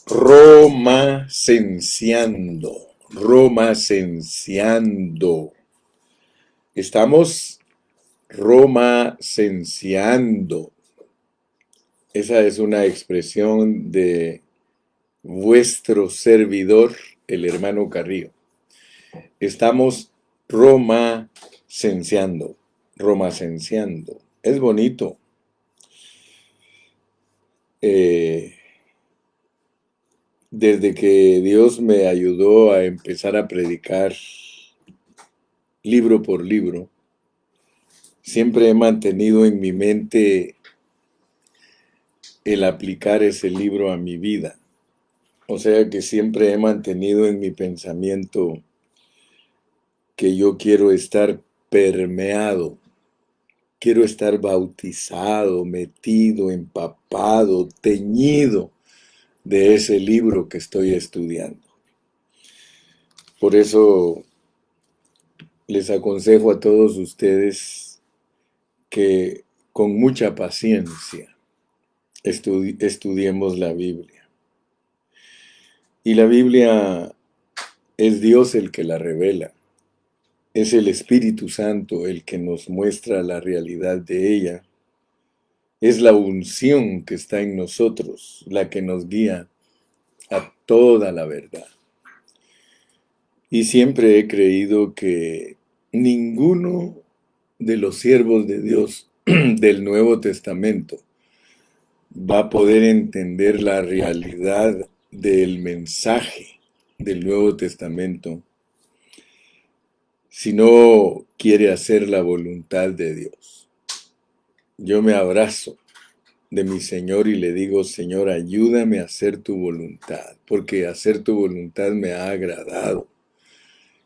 Romacenciando, Romacenciando. Estamos Romacenciando. Esa es una expresión de vuestro servidor, el hermano Carrillo. Estamos Romacenciando, Romacenciando. Es bonito. Desde que Dios me ayudó a empezar a predicar libro por libro, siempre he mantenido en mi mente el aplicar ese libro a mi vida. O sea que siempre he mantenido en mi pensamiento que yo quiero estar permeado, quiero estar bautizado, metido, empapado, teñido de ese libro que estoy estudiando. Por eso les aconsejo a todos ustedes que con mucha paciencia estudiemos la Biblia. Y la Biblia es Dios el que la revela. Es el Espíritu Santo el que nos muestra la realidad de ella. Es la unción que está en nosotros la que nos guía a toda la verdad. Y siempre he creído que ninguno de los siervos de Dios del Nuevo Testamento va a poder entender la realidad del mensaje del Nuevo Testamento si no quiere hacer la voluntad de Dios. Yo me abrazo de mi Señor y le digo, Señor, ayúdame a hacer tu voluntad, porque hacer tu voluntad me ha agradado.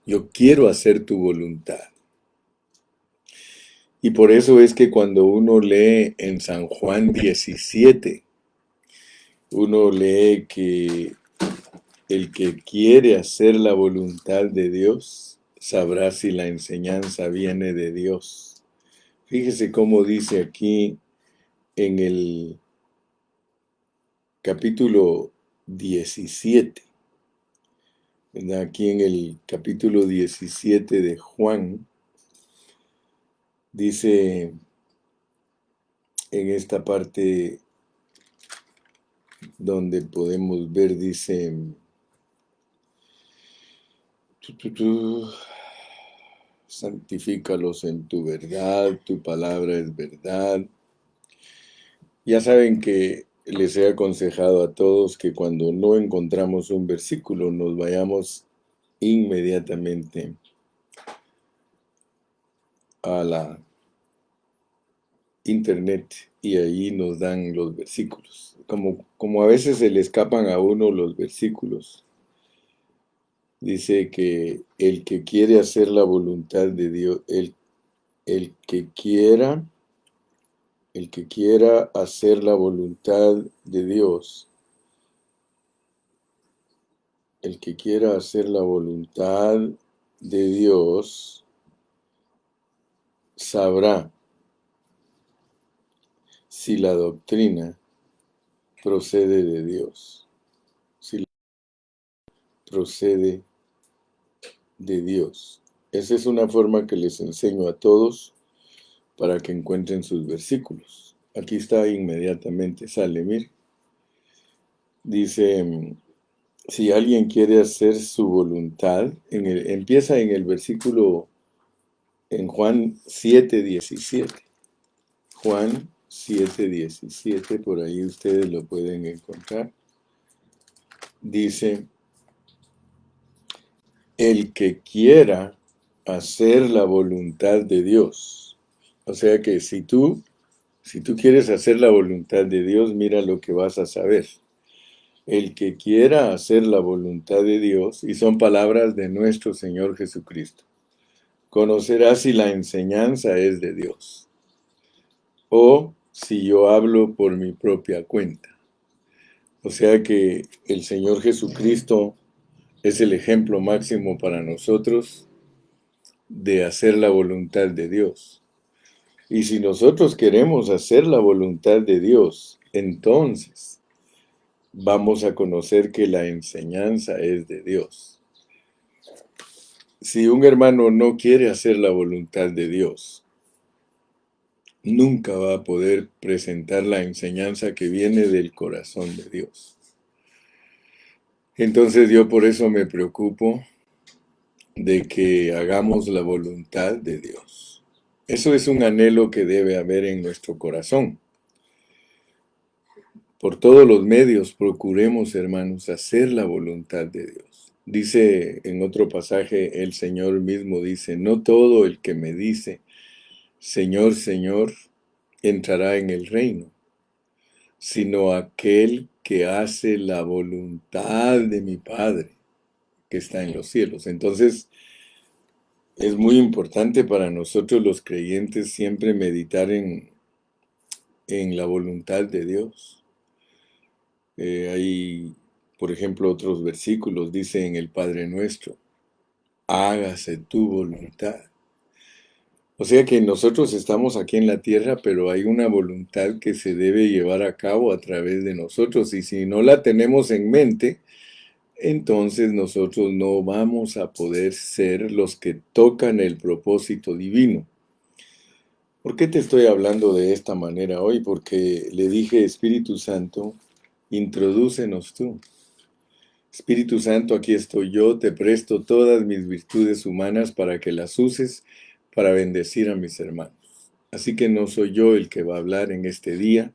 Yo quiero hacer tu voluntad. Y por eso es que cuando uno lee en San Juan 17, uno lee que el que quiere hacer la voluntad de Dios sabrá si la enseñanza viene de Dios. Fíjese cómo dice aquí en el capítulo 17, ¿verdad? Aquí en el capítulo 17 de Juan, dice en esta parte donde podemos ver, dice, santifícalos en tu verdad, tu palabra es verdad. Ya saben que les he aconsejado a todos que cuando no encontramos un versículo nos vayamos inmediatamente a la internet y ahí nos dan los versículos. Como a veces se le escapan a uno los versículos, dice que el que quiere hacer la voluntad de Dios, el que quiera hacer la voluntad de Dios, el que quiera hacer la voluntad de Dios, sabrá si la doctrina procede de Dios, si procede de Dios. Esa es una forma que les enseño a todos para que encuentren sus versículos. Aquí está inmediatamente, sale, mire. Dice, si alguien quiere hacer su voluntad, empieza en el versículo, en Juan 7:17. Juan 7:17, por ahí ustedes lo pueden encontrar. Dice, el que quiera hacer la voluntad de Dios. O sea que si tú quieres hacer la voluntad de Dios, mira lo que vas a saber. El que quiera hacer la voluntad de Dios, y son palabras de nuestro Señor Jesucristo, conocerá si la enseñanza es de Dios o si yo hablo por mi propia cuenta. O sea que el Señor Jesucristo es el ejemplo máximo para nosotros de hacer la voluntad de Dios. Y si nosotros queremos hacer la voluntad de Dios, entonces vamos a conocer que la enseñanza es de Dios. Si un hermano no quiere hacer la voluntad de Dios, nunca va a poder presentar la enseñanza que viene del corazón de Dios. Entonces yo por eso me preocupo de que hagamos la voluntad de Dios. Eso es un anhelo que debe haber en nuestro corazón. Por todos los medios procuremos, hermanos, hacer la voluntad de Dios. Dice en otro pasaje, el Señor mismo dice, no todo el que me dice, Señor, Señor, entrará en el reino, sino aquel que hace la voluntad de mi Padre que está en los cielos. Entonces, es muy importante para nosotros los creyentes siempre meditar en la voluntad de Dios. Hay, por ejemplo, otros versículos, dice en el Padre Nuestro, hágase tu voluntad. O sea que nosotros estamos aquí en la tierra, pero hay una voluntad que se debe llevar a cabo a través de nosotros. Y si no la tenemos en mente, entonces nosotros no vamos a poder ser los que tocan el propósito divino. ¿Por qué te estoy hablando de esta manera hoy? Porque le dije, Espíritu Santo, introdúcenos tú. Espíritu Santo, aquí estoy yo, te presto todas mis virtudes humanas para que las uses para bendecir a mis hermanos. Así que no soy yo el que va a hablar en este día,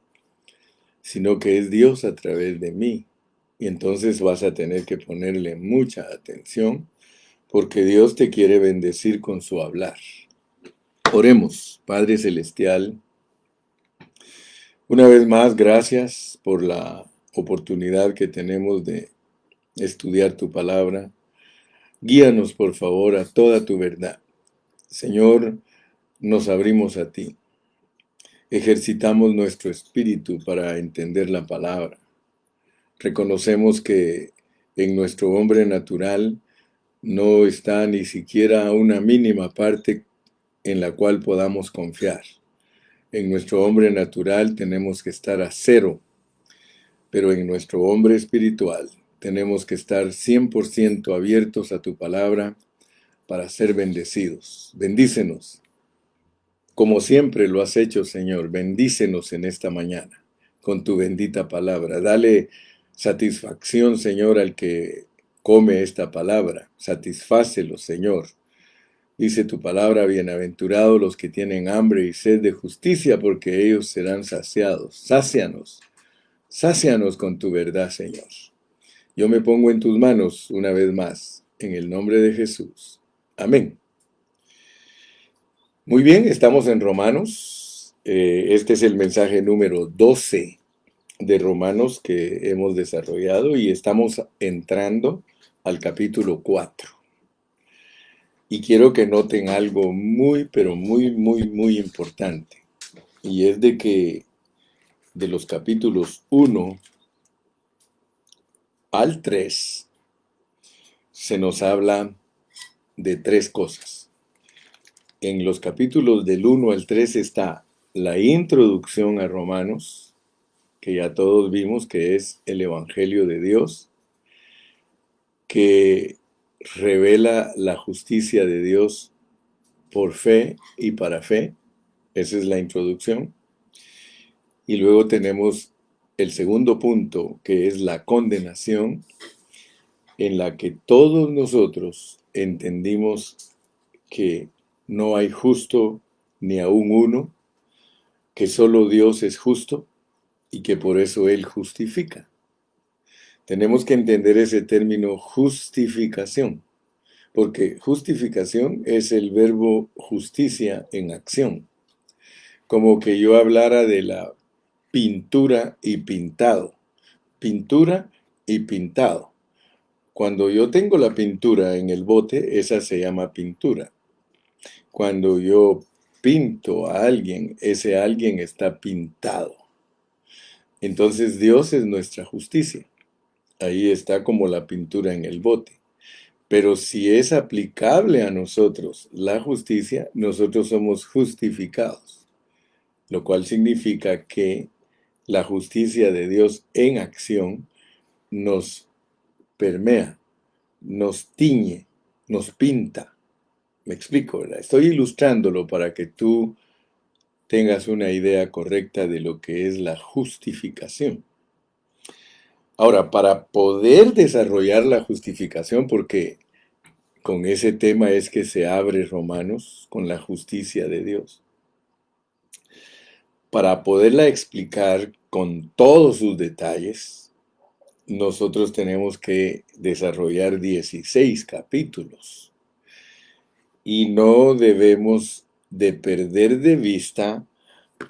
sino que es Dios a través de mí. Y entonces vas a tener que ponerle mucha atención, porque Dios te quiere bendecir con su hablar. Oremos, Padre Celestial. Una vez más, gracias por la oportunidad que tenemos de estudiar tu palabra. Guíanos, por favor, a toda tu verdad. Señor, nos abrimos a ti. Ejercitamos nuestro espíritu para entender la palabra. Reconocemos que en nuestro hombre natural no está ni siquiera una mínima parte en la cual podamos confiar. En nuestro hombre natural tenemos que estar a cero, pero en nuestro hombre espiritual tenemos que estar 100% abiertos a tu palabra para ser bendecidos. Bendícenos, como siempre lo has hecho, Señor. Bendícenos en esta mañana con tu bendita palabra. Dale satisfacción, Señor, al que come esta palabra. Satisfácelo, Señor. Dice tu palabra, bienaventurados los que tienen hambre y sed de justicia, porque ellos serán saciados. Sácianos con tu verdad, Señor. Yo me pongo en tus manos una vez más, en el nombre de Jesús. Amén. Muy bien, estamos en Romanos. Este es el mensaje número 12 de Romanos que hemos desarrollado y estamos entrando al capítulo 4. Y quiero que noten algo muy, pero muy importante. Y es de que de los capítulos 1 al 3 se nos habla de tres cosas. En los capítulos del 1 al 3 está la introducción a Romanos, que ya todos vimos que es el Evangelio de Dios, que revela la justicia de Dios por fe y para fe. Esa es la introducción. Y luego tenemos el segundo punto, que es la condenación, en la que todos nosotros entendimos que no hay justo ni aún uno, que solo Dios es justo y que por eso Él justifica. Tenemos que entender ese término justificación, porque justificación es el verbo justicia en acción. Como que yo hablara de la pintura y pintado. Pintura y pintado. Cuando yo tengo la pintura en el bote, esa se llama pintura. Cuando yo pinto a alguien, ese alguien está pintado. Entonces Dios es nuestra justicia. Ahí está como la pintura en el bote. Pero si es aplicable a nosotros la justicia, nosotros somos justificados. Lo cual significa que la justicia de Dios en acción nos permea, nos tiñe, nos pinta. Me explico, ¿verdad? Estoy ilustrándolo para que tú tengas una idea correcta de lo que es la justificación. Ahora, para poder desarrollar la justificación, porque con ese tema es que se abre Romanos, con la justicia de Dios, para poderla explicar con todos sus detalles, nosotros tenemos que desarrollar 16 capítulos y no debemos de perder de vista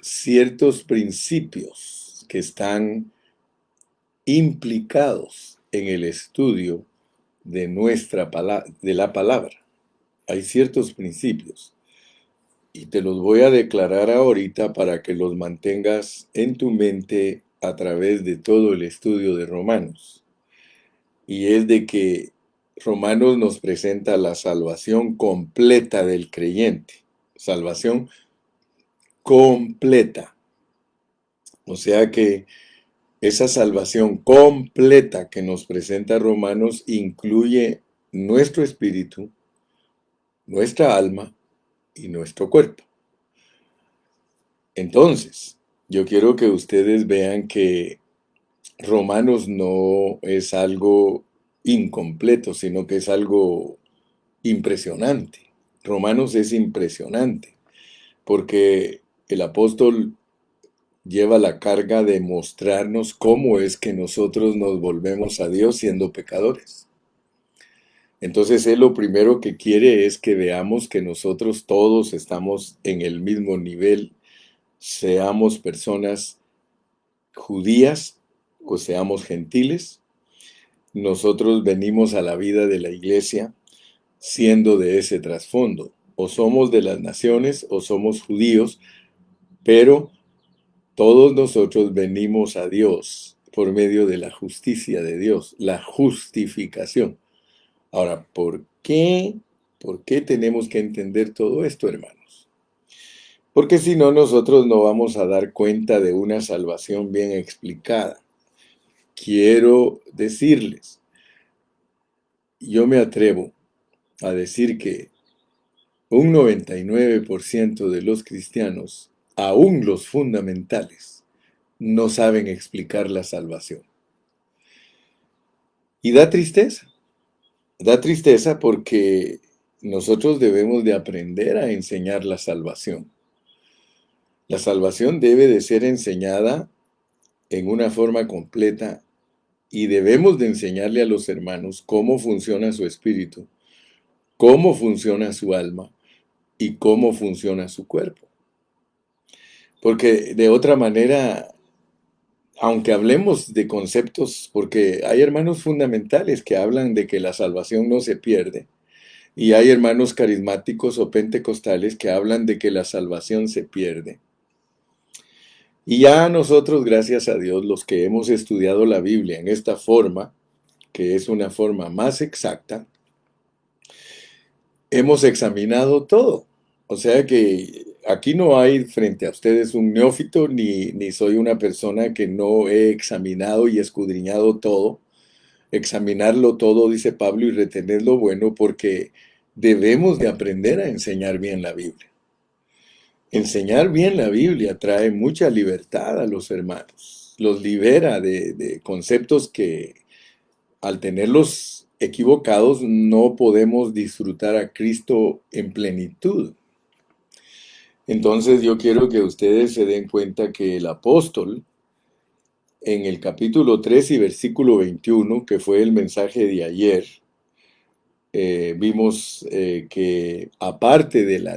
ciertos principios que están implicados en el estudio de de la palabra. Hay ciertos principios y te los voy a declarar ahorita para que los mantengas en tu mente a través de todo el estudio de Romanos. Y es de que Romanos nos presenta la salvación completa del creyente. Salvación completa. O sea que esa salvación completa que nos presenta Romanos incluye nuestro espíritu, nuestra alma y nuestro cuerpo. Entonces, yo quiero que ustedes vean que Romanos no es algo incompleto, sino que es algo impresionante. Romanos es impresionante, porque el apóstol lleva la carga de mostrarnos cómo es que nosotros nos volvemos a Dios siendo pecadores. Entonces él lo primero que quiere es que veamos que nosotros todos estamos en el mismo nivel, seamos personas judías o seamos gentiles. Nosotros venimos a la vida de la iglesia siendo de ese trasfondo. O somos de las naciones o somos judíos, pero todos nosotros venimos a Dios por medio de la justicia de Dios, la justificación. Ahora, ¿por qué? ¿Por qué tenemos que entender todo esto, hermanos? Porque si no, nosotros no vamos a dar cuenta de una salvación bien explicada. Quiero decirles, yo me atrevo a decir que un 99% de los cristianos, aún los fundamentales, no saben explicar la salvación. Y da tristeza. Da tristeza porque nosotros debemos de aprender a enseñar la salvación. La salvación debe de ser enseñada en una forma completa y debemos de enseñarle a los hermanos cómo funciona su espíritu, cómo funciona su alma y cómo funciona su cuerpo. Porque de otra manera, aunque hablemos de conceptos, porque hay hermanos fundamentales que hablan de que la salvación no se pierde, y hay hermanos carismáticos o pentecostales que hablan de que la salvación se pierde. Y ya nosotros, gracias a Dios, los que hemos estudiado la Biblia en esta forma, que es una forma más exacta, hemos examinado todo. O sea que aquí no hay frente a ustedes un neófito, ni soy una persona que no he examinado y escudriñado todo. Examinarlo todo, dice Pablo, y retener lo bueno, porque debemos de aprender a enseñar bien la Biblia. Enseñar bien la Biblia trae mucha libertad a los hermanos. Los libera de conceptos que al tenerlos equivocados no podemos disfrutar a Cristo en plenitud. Entonces yo quiero que ustedes se den cuenta que el apóstol en el capítulo 3 y versículo 21, que fue el mensaje de ayer, vimos que aparte de la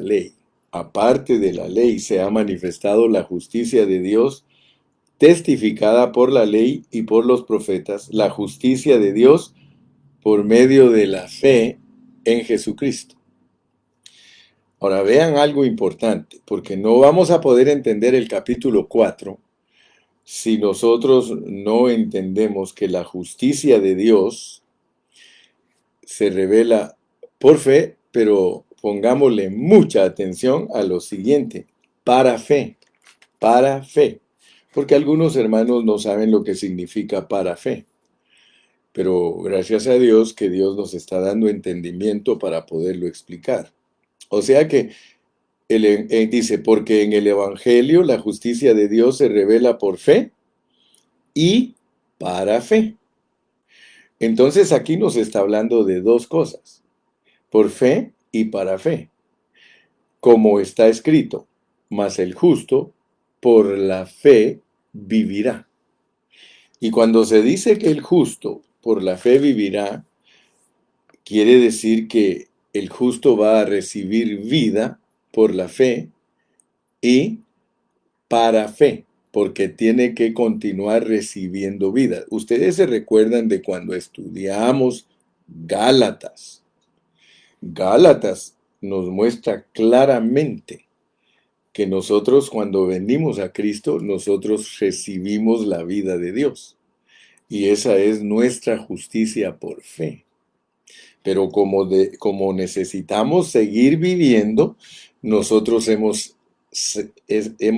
ley se ha manifestado la justicia de Dios, testificada por la ley y por los profetas, la justicia de Dios por medio de la fe en Jesucristo. Ahora vean algo importante, porque no vamos a poder entender el capítulo 4 si nosotros no entendemos que la justicia de Dios se revela por fe, pero pongámosle mucha atención a lo siguiente, para fe, porque algunos hermanos no saben lo que significa para fe. pero gracias a Dios que Dios nos está dando entendimiento para poderlo explicar. O sea que dice, porque en el Evangelio la justicia de Dios se revela por fe y para fe. Entonces aquí nos está hablando de dos cosas, por fe y para fe, como está escrito, mas el justo por la fe vivirá. Y cuando se dice que el justo por la fe vivirá, quiere decir que el justo va a recibir vida por la fe y para fe, porque tiene que continuar recibiendo vida. Ustedes se recuerdan de cuando estudiamos Gálatas. Gálatas nos muestra claramente que nosotros cuando venimos a Cristo, nosotros recibimos la vida de Dios. Y esa es nuestra justicia por fe. Pero como necesitamos seguir viviendo, nosotros hemos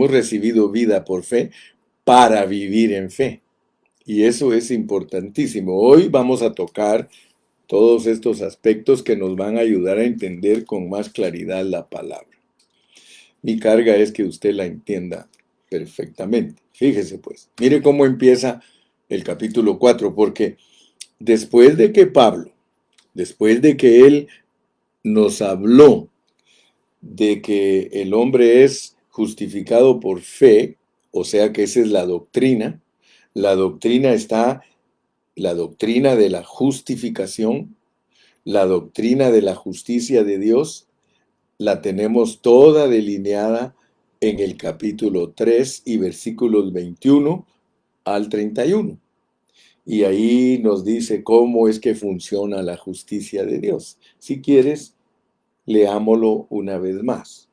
recibido vida por fe para vivir en fe. Y eso es importantísimo. Hoy vamos a tocar todos estos aspectos que nos van a ayudar a entender con más claridad la palabra. Mi carga es que usted la entienda perfectamente. Fíjese pues, mire cómo empieza el capítulo 4, porque después de que Pablo, después de que él nos habló de que el hombre es justificado por fe, o sea que esa es la doctrina está la doctrina de la justificación, la doctrina de la justicia de Dios, la tenemos toda delineada en el capítulo 3 y versículos 21 al 31. Y ahí nos dice cómo es que funciona la justicia de Dios. Si quieres, leámoslo una vez más.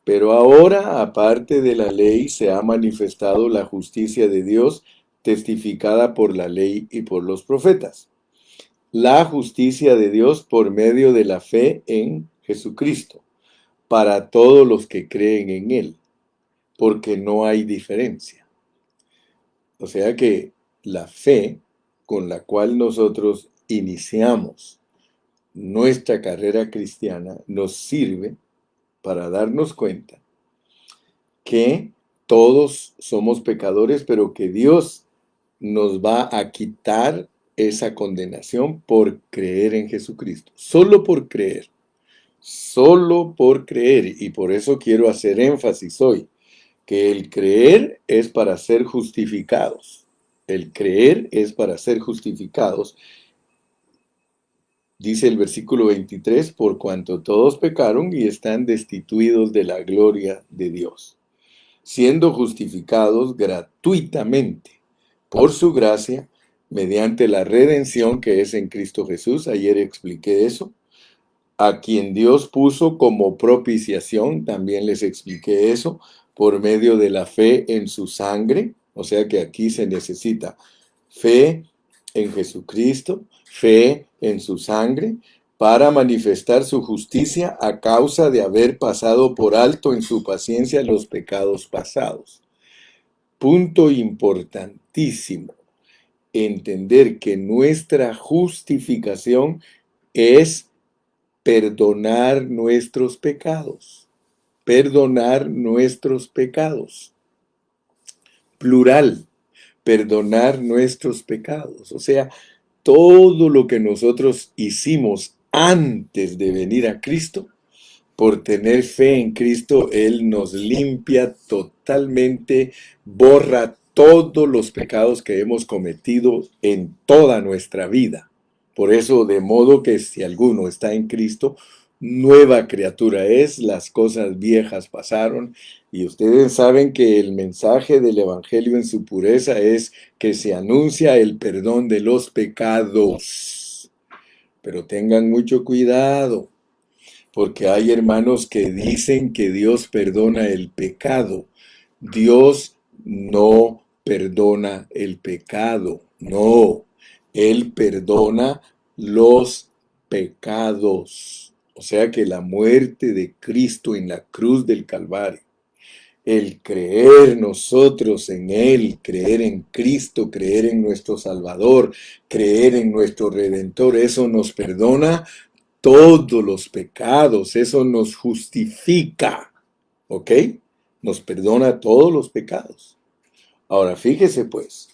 Pero ahora, aparte de la ley, se ha manifestado la justicia de Dios, testificada por la ley y por los profetas. La justicia de Dios por medio de la fe en Jesucristo, para todos los que creen en Él, porque no hay diferencia. O sea que la fe con la cual nosotros iniciamos nuestra carrera cristiana nos sirve para darnos cuenta que todos somos pecadores, pero que Dios nos va a quitar esa condenación por creer en Jesucristo. Solo por creer. Solo por creer. Y por eso quiero hacer énfasis hoy, que el creer es para ser justificados. El creer es para ser justificados. Dice el versículo 23, por cuanto todos pecaron y están destituidos de la gloria de Dios, siendo justificados gratuitamente por su gracia, mediante la redención que es en Cristo Jesús. Ayer expliqué eso. A quien Dios puso como propiciación, también les expliqué eso, por medio de la fe en su sangre. O sea que aquí se necesita fe en Jesucristo, fe en su sangre, para manifestar su justicia a causa de haber pasado por alto en su paciencia los pecados pasados. Punto importantísimo, entender que nuestra justificación es perdonar nuestros pecados. Perdonar nuestros pecados. Plural, perdonar nuestros pecados. O sea, todo lo que nosotros hicimos antes de venir a Cristo, por tener fe en Cristo, Él nos limpia totalmente, borra todos los pecados que hemos cometido en toda nuestra vida. Por eso, de modo que si alguno está en Cristo, nueva criatura es, las cosas viejas pasaron. Y ustedes saben que el mensaje del Evangelio en su pureza es que se anuncia el perdón de los pecados. Pero tengan mucho cuidado, porque hay hermanos que dicen que Dios perdona el pecado. Dios no perdona el pecado, no. Él perdona los pecados. O sea que la muerte de Cristo en la cruz del Calvario, El creer nosotros en Él, creer en Cristo, creer en nuestro Salvador, creer en nuestro Redentor, eso nos perdona todos los pecados, eso nos justifica, ¿ok? Nos perdona todos los pecados. Ahora, fíjese pues,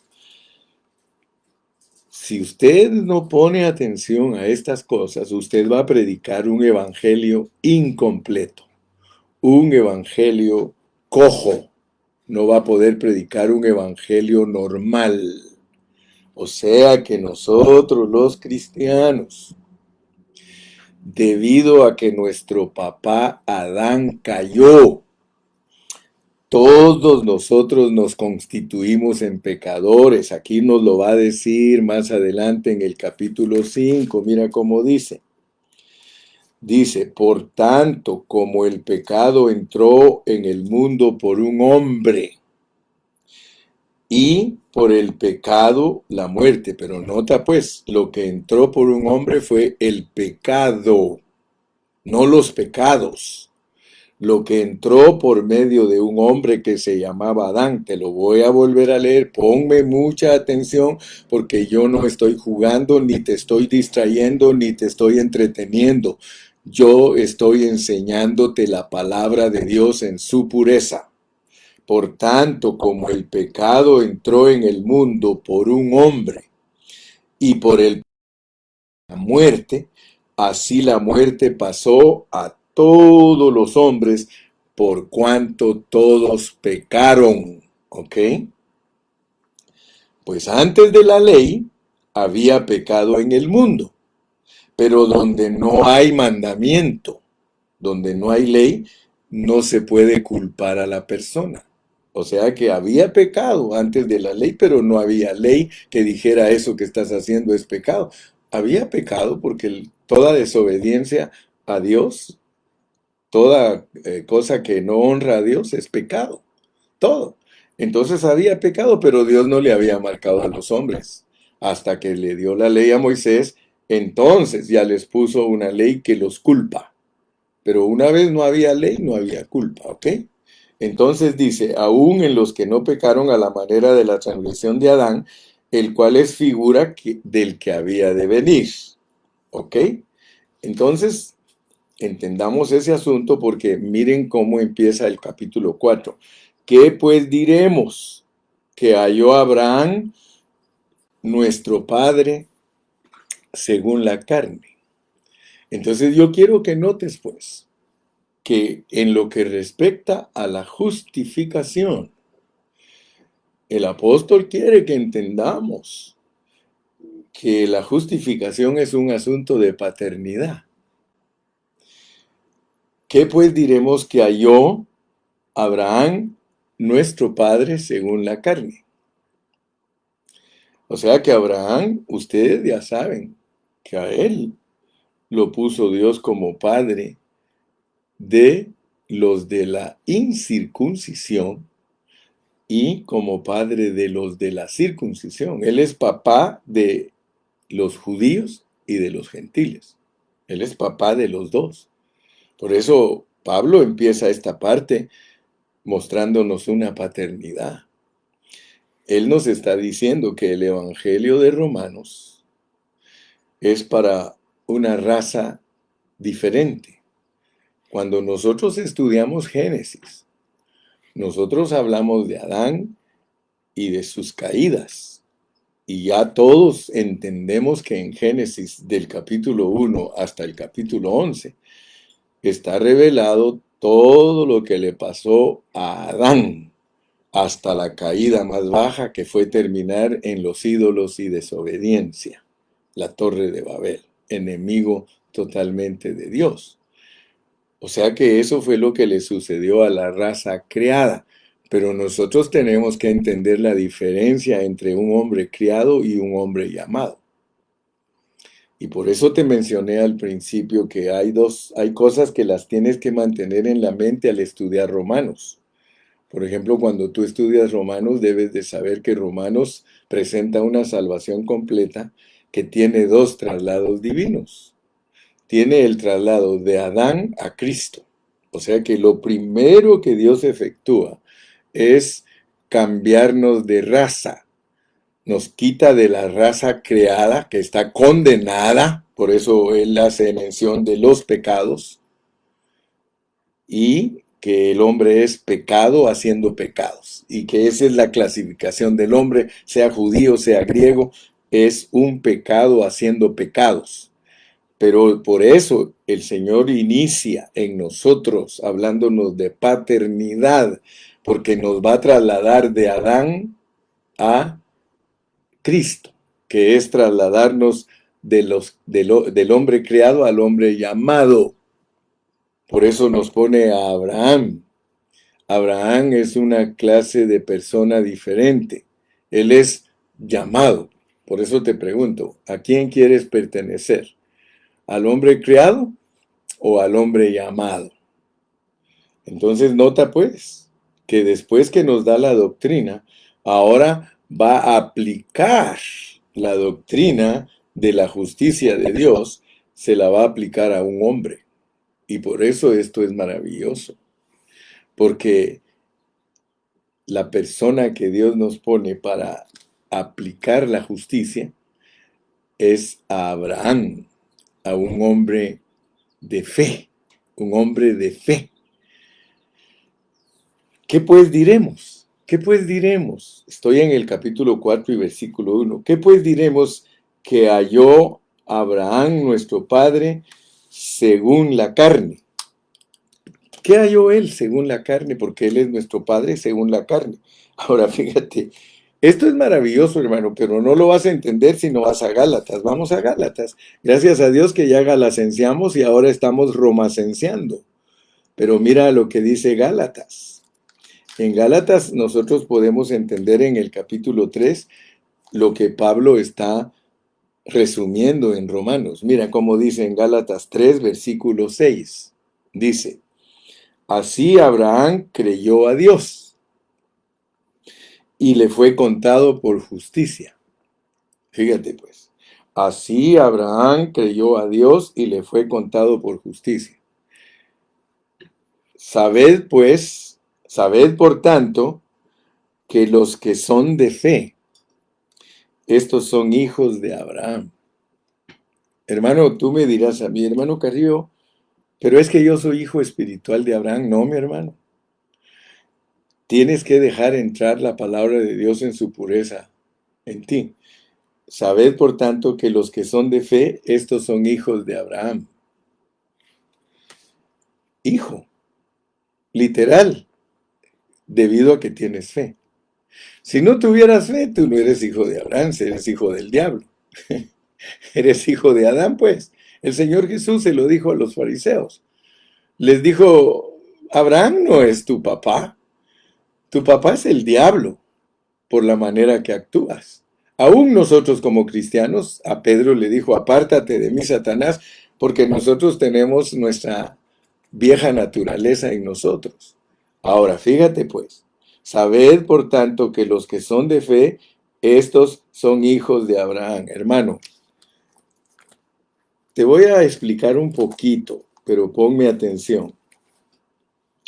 si usted no pone atención a estas cosas, usted va a predicar un evangelio incompleto, un evangelio cojo. No va a poder predicar un evangelio normal. O sea que nosotros los cristianos, debido a que nuestro papá Adán cayó, todos nosotros nos constituimos en pecadores. Aquí nos lo va a decir más adelante en el capítulo 5. Mira cómo dice. Dice, por tanto, como el pecado entró en el mundo por un hombre, y por el pecado la muerte. Pero nota pues, lo que entró por un hombre fue el pecado, no los pecados. Lo que entró por medio de un hombre que se llamaba Adán. Te lo voy a volver a leer. Ponme mucha atención porque yo no estoy jugando, ni te estoy distrayendo, ni te estoy entreteniendo. Yo estoy enseñándote la palabra de Dios en su pureza. Por tanto, como el pecado entró en el mundo por un hombre y por la muerte, así la muerte pasó a todos los hombres por cuanto todos pecaron. ¿Ok? Pues antes de la ley había pecado en el mundo, pero donde no hay mandamiento, donde no hay ley, no se puede culpar a la persona. O sea que había pecado antes de la ley, pero no había ley que dijera eso que estás haciendo es pecado. Había pecado porque toda desobediencia a Dios, toda cosa que no honra a Dios es pecado. Todo. Entonces había pecado, pero Dios no le había marcado a los hombres. Hasta que le dio la ley a Moisés, entonces ya les puso una ley que los culpa. Pero una vez no había ley, no había culpa, ¿ok? Entonces dice, aún en los que no pecaron a la manera de la transgresión de Adán, el cual es figura del que había de venir, ¿ok? Entonces, entendamos ese asunto porque miren cómo empieza el capítulo 4. ¿Qué pues diremos? Que halló Abraham, nuestro padre, según la carne. Entonces yo quiero que notes pues, que en lo que respecta a la justificación, el apóstol quiere que entendamos que la justificación es un asunto de paternidad. ¿Qué pues diremos que halló Abraham, nuestro padre, según la carne? O sea que Abraham, ustedes ya saben que a él lo puso Dios como padre de los de la incircuncisión y como padre de los de la circuncisión. Él es papá de los judíos y de los gentiles. Él es papá de los dos. Por eso Pablo empieza esta parte mostrándonos una paternidad. Él nos está diciendo que el Evangelio de Romanos es para una raza diferente. Cuando nosotros estudiamos Génesis, nosotros hablamos de Adán y de sus caídas. Y ya todos entendemos que en Génesis del capítulo 1 hasta el capítulo 11 está revelado todo lo que le pasó a Adán hasta la caída más baja que fue terminar en los ídolos y desobediencia, la Torre de Babel, enemigo totalmente de Dios. O sea que eso fue lo que le sucedió a la raza creada. Pero nosotros tenemos que entender la diferencia entre un hombre criado y un hombre llamado. Y por eso te mencioné al principio que hay cosas que las tienes que mantener en la mente al estudiar Romanos. Por ejemplo, cuando tú estudias Romanos, debes de saber que Romanos presenta una salvación completa que tiene dos traslados divinos. Tiene el traslado de Adán a Cristo. O sea que lo primero que Dios efectúa es cambiarnos de raza. Nos quita de la raza creada, que está condenada, por eso Él hace mención de los pecados, y que el hombre es pecado haciendo pecados, y que esa es la clasificación del hombre, sea judío, sea griego, es un pecado haciendo pecados. Pero por eso el Señor inicia en nosotros, hablándonos de paternidad, porque nos va a trasladar de Adán a Cristo, que es trasladarnos del hombre creado al hombre llamado. Por eso nos pone a Abraham. Abraham es una clase de persona diferente. Él es llamado. Por eso te pregunto, ¿a quién quieres pertenecer? ¿Al hombre creado o al hombre llamado? Entonces nota pues que después que nos da la doctrina, ahora va a aplicar la doctrina de la justicia de Dios, se la va a aplicar a un hombre. Y por eso esto es maravilloso, porque la persona que Dios nos pone para aplicar la justicia es a Abraham, a un hombre de fe, un hombre de fe. ¿Qué pues diremos? ¿Qué pues diremos? Estoy en el capítulo 4 y versículo 1. ¿Qué pues diremos que halló Abraham, nuestro padre, según la carne? ¿Qué halló él según la carne? Porque él es nuestro padre según la carne. Ahora fíjate, esto es maravilloso, hermano, pero no lo vas a entender si no vas a Gálatas. Vamos a Gálatas. Gracias a Dios que ya galacenciamos y ahora estamos romacenciando. Pero mira lo que dice Gálatas. En Gálatas nosotros podemos entender en el capítulo 3 lo que Pablo está resumiendo en Romanos. Mira cómo dice en Gálatas 3, versículo 6. Dice, así Abraham creyó a Dios y le fue contado por justicia. Fíjate pues, así Abraham creyó a Dios y le fue contado por justicia. Sabed pues, sabed por tanto, que los que son de fe, estos son hijos de Abraham. Hermano, tú me dirás a mí, hermano Carrillo, pero es que yo soy hijo espiritual de Abraham. No, mi hermano. Tienes que dejar entrar la palabra de Dios en su pureza en ti. Sabed, por tanto, que los que son de fe, estos son hijos de Abraham. Hijo, literal, debido a que tienes fe. Si no tuvieras fe, tú no eres hijo de Abraham, eres hijo del diablo. Eres hijo de Adán, pues. El Señor Jesús se lo dijo a los fariseos. Les dijo, Abraham no es tu papá es el diablo por la manera que actúas. Aún nosotros como cristianos, a Pedro le dijo, apártate de mí, Satanás, porque nosotros tenemos nuestra vieja naturaleza en nosotros. Ahora, fíjate pues, sabed por tanto que los que son de fe, estos son hijos de Abraham. Hermano, te voy a explicar un poquito, pero ponme atención.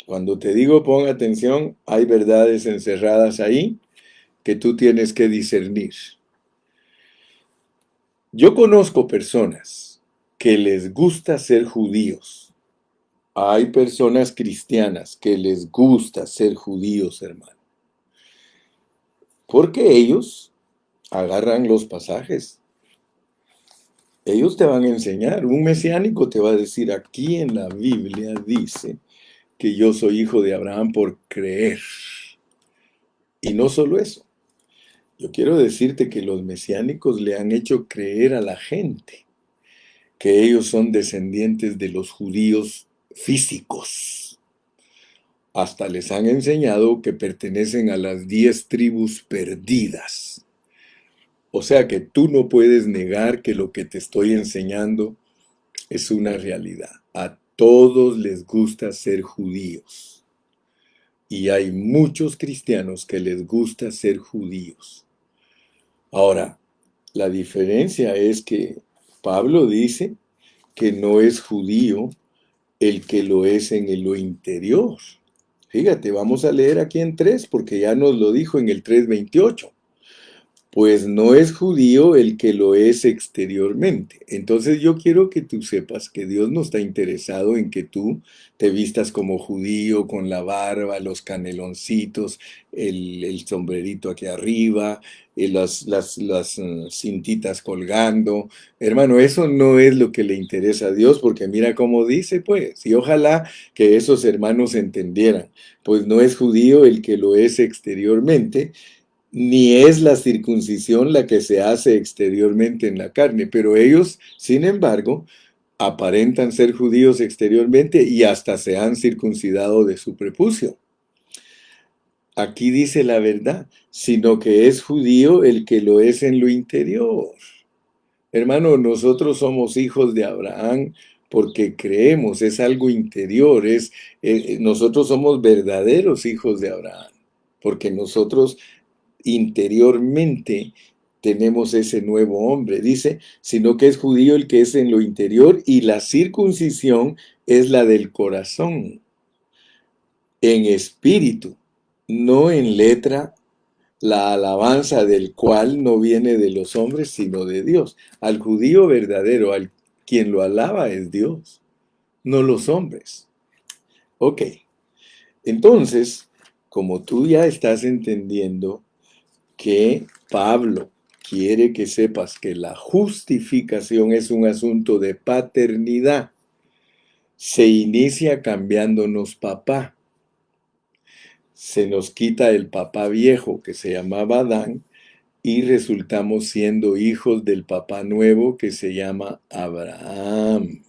Cuando te digo pon atención, hay verdades encerradas ahí que tú tienes que discernir. Yo conozco personas que les gusta ser judíos. Hay personas cristianas que les gusta ser judíos, hermano. Porque ellos agarran los pasajes. Ellos te van a enseñar. Un mesiánico te va a decir, aquí en la Biblia dice que yo soy hijo de Abraham por creer. Y no solo eso. Yo quiero decirte que los mesiánicos le han hecho creer a la gente que ellos son descendientes de los judíos físicos. Hasta les han enseñado que pertenecen a las 10 tribus perdidas. O sea que tú no puedes negar que lo que te estoy enseñando es una realidad. A todos les gusta ser judíos. Y hay muchos cristianos que les gusta ser judíos. Ahora, la diferencia es que Pablo dice que no es judío el que lo es en lo interior. Fíjate, vamos a leer aquí en 3, porque ya nos lo dijo en el 3:28. Pues no es judío el que lo es exteriormente. Entonces yo quiero que tú sepas que Dios no está interesado en que tú te vistas como judío, con la barba, los caneloncitos, el sombrerito aquí arriba, las cintitas colgando. Hermano, eso no es lo que le interesa a Dios, porque mira cómo dice, pues, y ojalá que esos hermanos entendieran. Pues no es judío el que lo es exteriormente, ni es la circuncisión la que se hace exteriormente en la carne, pero ellos, sin embargo, aparentan ser judíos exteriormente y hasta se han circuncidado de su prepucio. Aquí dice la verdad, sino que es judío el que lo es en lo interior. Hermano, nosotros somos hijos de Abraham porque creemos, es algo interior, nosotros somos verdaderos hijos de Abraham, porque nosotros interiormente tenemos ese nuevo hombre. Dice, sino que es judío el que es en lo interior y la circuncisión es la del corazón, en espíritu, no en letra, la alabanza del cual no viene de los hombres, sino de Dios. Al judío verdadero, al quien lo alaba es Dios, no los hombres. Ok, entonces, como tú ya estás entendiendo que Pablo quiere que sepas que la justificación es un asunto de paternidad, se inicia cambiándonos papá. Se nos quita el papá viejo que se llamaba Adán y resultamos siendo hijos del papá nuevo que se llama Abraham.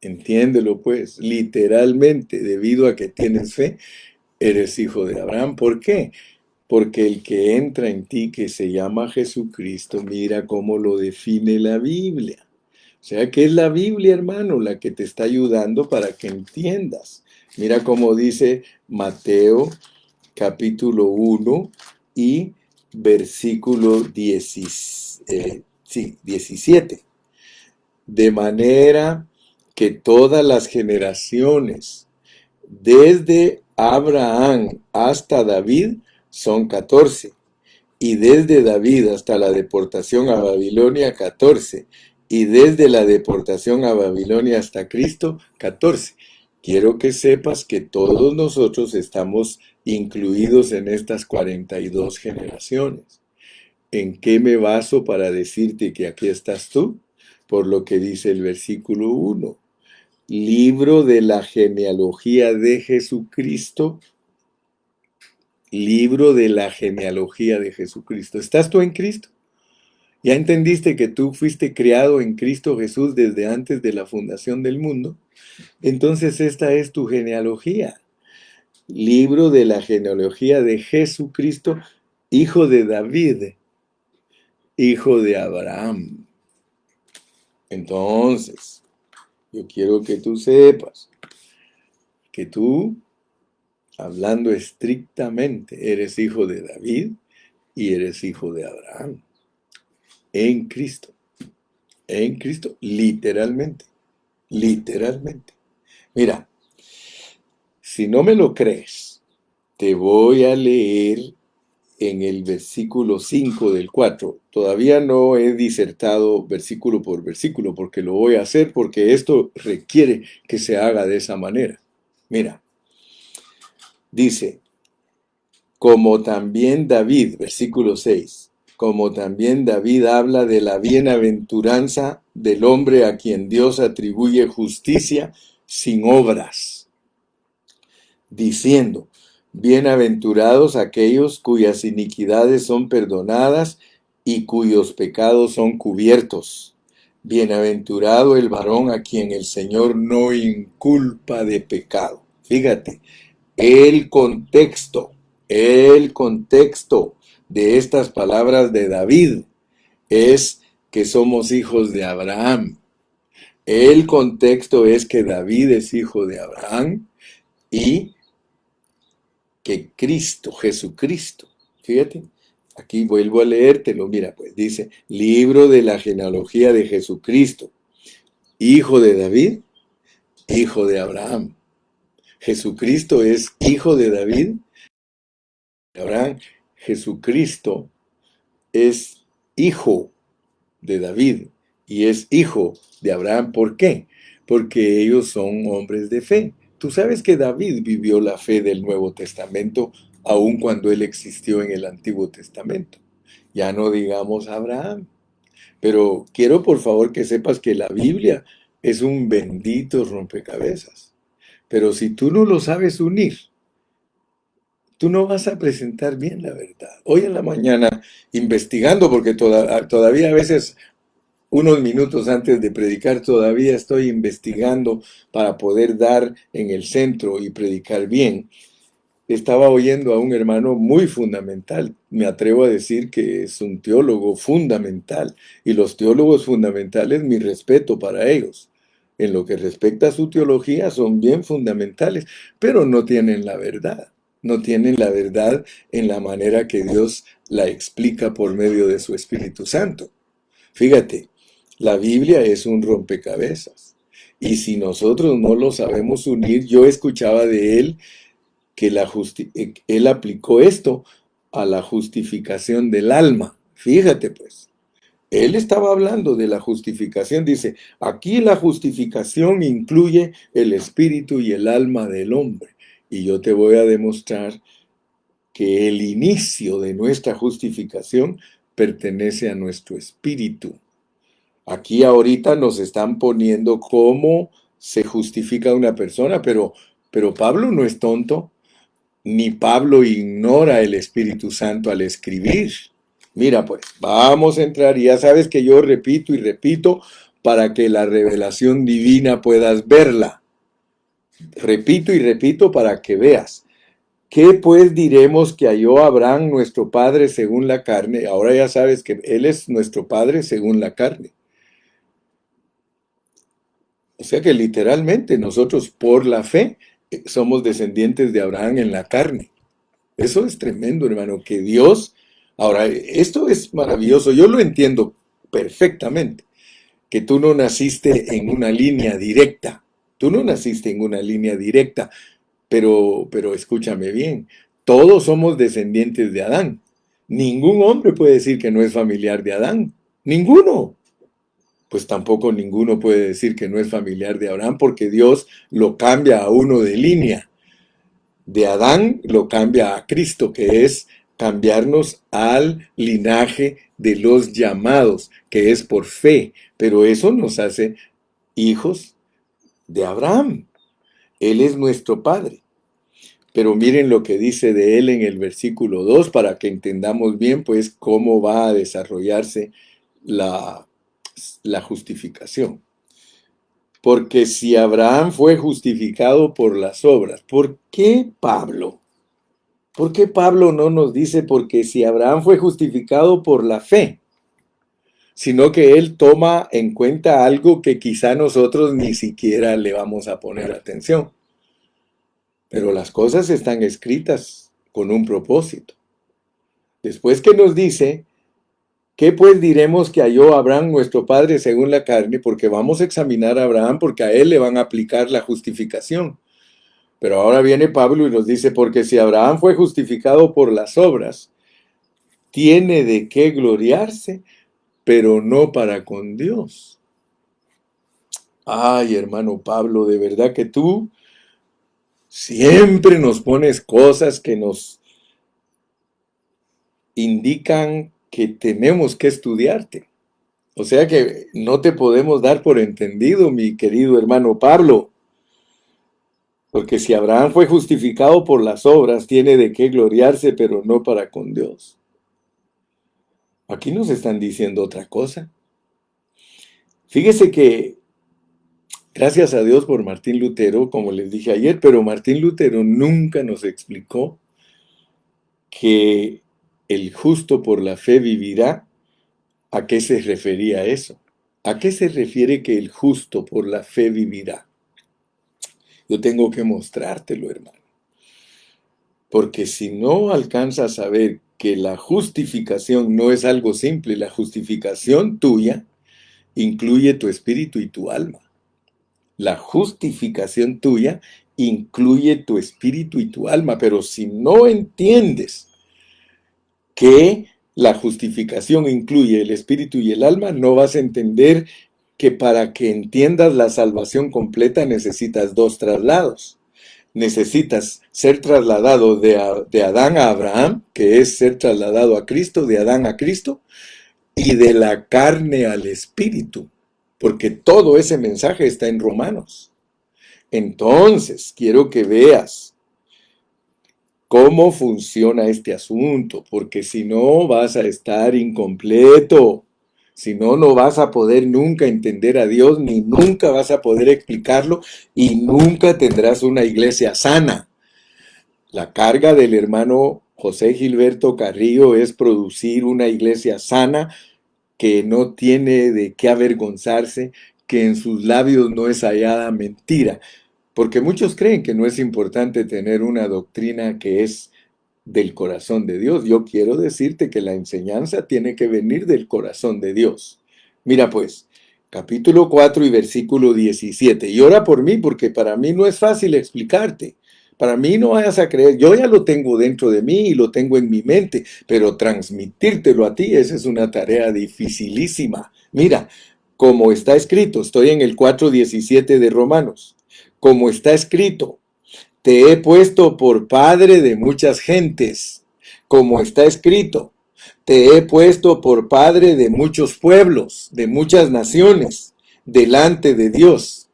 Entiéndelo pues, literalmente, debido a que tienes fe, eres hijo de Abraham. ¿Por qué? Porque el que entra en ti, que se llama Jesucristo, mira cómo lo define la Biblia. O sea que es la Biblia, hermano, la que te está ayudando para que entiendas. Mira cómo dice Mateo capítulo 1 y versículo 17. De manera que todas las generaciones, desde Abraham hasta David, son 14. Y desde David hasta la deportación a Babilonia, 14. Y desde la deportación a Babilonia hasta Cristo, 14. Quiero que sepas que todos nosotros estamos incluidos en estas 42 generaciones. ¿En qué me baso para decirte que aquí estás tú? Por lo que dice el versículo 1. Libro de la genealogía de Jesucristo. Libro de la genealogía de Jesucristo. ¿Estás tú en Cristo? ¿Ya entendiste que tú fuiste creado en Cristo Jesús desde antes de la fundación del mundo? Entonces esta es tu genealogía. Libro de la genealogía de Jesucristo, hijo de David, hijo de Abraham. Entonces, yo quiero que tú sepas que tú, hablando estrictamente, eres hijo de David y eres hijo de Abraham. En Cristo, literalmente, literalmente. Mira, si no me lo crees, te voy a leer en el versículo 5 del 4. Todavía no he disertado versículo por versículo porque lo voy a hacer porque esto requiere que se haga de esa manera. Mira, dice, como también David, versículo 6, como también David habla de la bienaventuranza del hombre a quien Dios atribuye justicia sin obras, diciendo, bienaventurados aquellos cuyas iniquidades son perdonadas y cuyos pecados son cubiertos. Bienaventurado el varón a quien el Señor no inculpa de pecado. Fíjate, el contexto de estas palabras de David es que somos hijos de Abraham. El contexto es que David es hijo de Abraham y que Cristo, Jesucristo, fíjate, aquí vuelvo a leértelo, mira, pues dice, libro de la genealogía de Jesucristo, hijo de David hijo de Abraham. Jesucristo es hijo de David, de Abraham. Jesucristo es hijo de David y es hijo de Abraham. ¿Por qué? Porque ellos son hombres de fe. Tú sabes que David vivió la fe del Nuevo Testamento aun cuando él existió en el Antiguo Testamento. Ya no digamos Abraham. Pero quiero por favor que sepas que la Biblia es un bendito rompecabezas. Pero si tú no lo sabes unir, tú no vas a presentar bien la verdad. Hoy en la mañana, investigando, porque todavía a veces unos minutos antes de predicar, todavía estoy investigando para poder dar en el centro y predicar bien. Estaba oyendo a un hermano muy fundamental, me atrevo a decir que es un teólogo fundamental, y los teólogos fundamentales, mi respeto para ellos. En lo que respecta a su teología, son bien fundamentales, pero no tienen la verdad. No tienen la verdad en la manera que Dios la explica por medio de su Espíritu Santo. Fíjate, la Biblia es un rompecabezas. Y si nosotros no lo sabemos unir, yo escuchaba de él que él aplicó esto a la justificación del alma. Fíjate pues, él estaba hablando de la justificación. Dice, aquí la justificación incluye el espíritu y el alma del hombre. Y yo te voy a demostrar que el inicio de nuestra justificación pertenece a nuestro espíritu. Aquí ahorita nos están poniendo cómo se justifica una persona, pero Pablo no es tonto, ni Pablo ignora el Espíritu Santo al escribir. Mira pues, vamos a entrar, y ya sabes que yo repito y repito para que la revelación divina puedas verla. Repito y repito para que veas. ¿Qué pues diremos que halló Abraham nuestro padre según la carne? Ahora ya sabes que él es nuestro padre según la carne. O sea que literalmente nosotros por la fe somos descendientes de Abraham en la carne. Eso es tremendo, hermano, que Dios... Ahora, esto es maravilloso, yo lo entiendo perfectamente, que tú no naciste en una línea directa, tú no naciste en una línea directa, pero escúchame bien, todos somos descendientes de Adán. Ningún hombre puede decir que no es familiar de Adán, ninguno. Pues tampoco ninguno puede decir que no es familiar de Abraham, porque Dios lo cambia a uno de línea. De Adán lo cambia a Cristo, que es cambiarnos al linaje de los llamados, que es por fe. Pero eso nos hace hijos de Abraham. Él es nuestro Padre. Pero miren lo que dice de él en el versículo 2 para que entendamos bien, pues, cómo va a desarrollarse la justificación. Porque si Abraham fue justificado por las obras, ¿por qué Pablo? ¿Por qué Pablo no nos dice porque si Abraham fue justificado por la fe? Sino que él toma en cuenta algo que quizá nosotros ni siquiera le vamos a poner atención. Pero las cosas están escritas con un propósito. Después que nos dice, ¿qué pues diremos que halló Abraham nuestro padre según la carne? Porque vamos a examinar a Abraham porque a él le van a aplicar la justificación. Pero ahora viene Pablo y nos dice, porque si Abraham fue justificado por las obras, tiene de qué gloriarse, pero no para con Dios. Ay, hermano Pablo, de verdad que tú siempre nos pones cosas que nos indican que tenemos que estudiarte. O sea que no te podemos dar por entendido, mi querido hermano Pablo. Porque si Abraham fue justificado por las obras, tiene de qué gloriarse, pero no para con Dios. Aquí nos están diciendo otra cosa. Fíjese que, gracias a Dios por Martín Lutero, como les dije ayer, pero Martín Lutero nunca nos explicó que el justo por la fe vivirá. ¿A qué se refería eso? ¿A qué se refiere que el justo por la fe vivirá? Yo tengo que mostrártelo, hermano. Porque si no alcanzas a ver que la justificación no es algo simple, la justificación tuya incluye tu espíritu y tu alma. La justificación tuya incluye tu espíritu y tu alma, pero si no entiendes que la justificación incluye el espíritu y el alma, no vas a entender que para que entiendas la salvación completa necesitas dos traslados. Necesitas ser trasladado de Adán a Abraham, que es ser trasladado a Cristo, de Adán a Cristo, y de la carne al espíritu, porque todo ese mensaje está en Romanos. Entonces, quiero que veas cómo funciona este asunto, porque si no vas a estar incompleto, si no, no vas a poder nunca entender a Dios, ni nunca vas a poder explicarlo, y nunca tendrás una iglesia sana. La carga del hermano José Gilberto Carrillo es producir una iglesia sana que no tiene de qué avergonzarse, que en sus labios no es hallada mentira. Porque muchos creen que no es importante tener una doctrina que es del corazón de Dios. Yo quiero decirte que la enseñanza tiene que venir del corazón de Dios. Mira pues, capítulo 4 y versículo 17. Y ora por mí, porque para mí no es fácil explicarte. Para mí no vayas a creer, yo ya lo tengo dentro de mí y lo tengo en mi mente, pero transmitírtelo a ti, esa es una tarea dificilísima. Mira, como está escrito, estoy en el 4:17 de Romanos, como está escrito, te he puesto por padre de muchas gentes, como está escrito, te he puesto por padre de muchos pueblos, de muchas naciones, delante de Dios,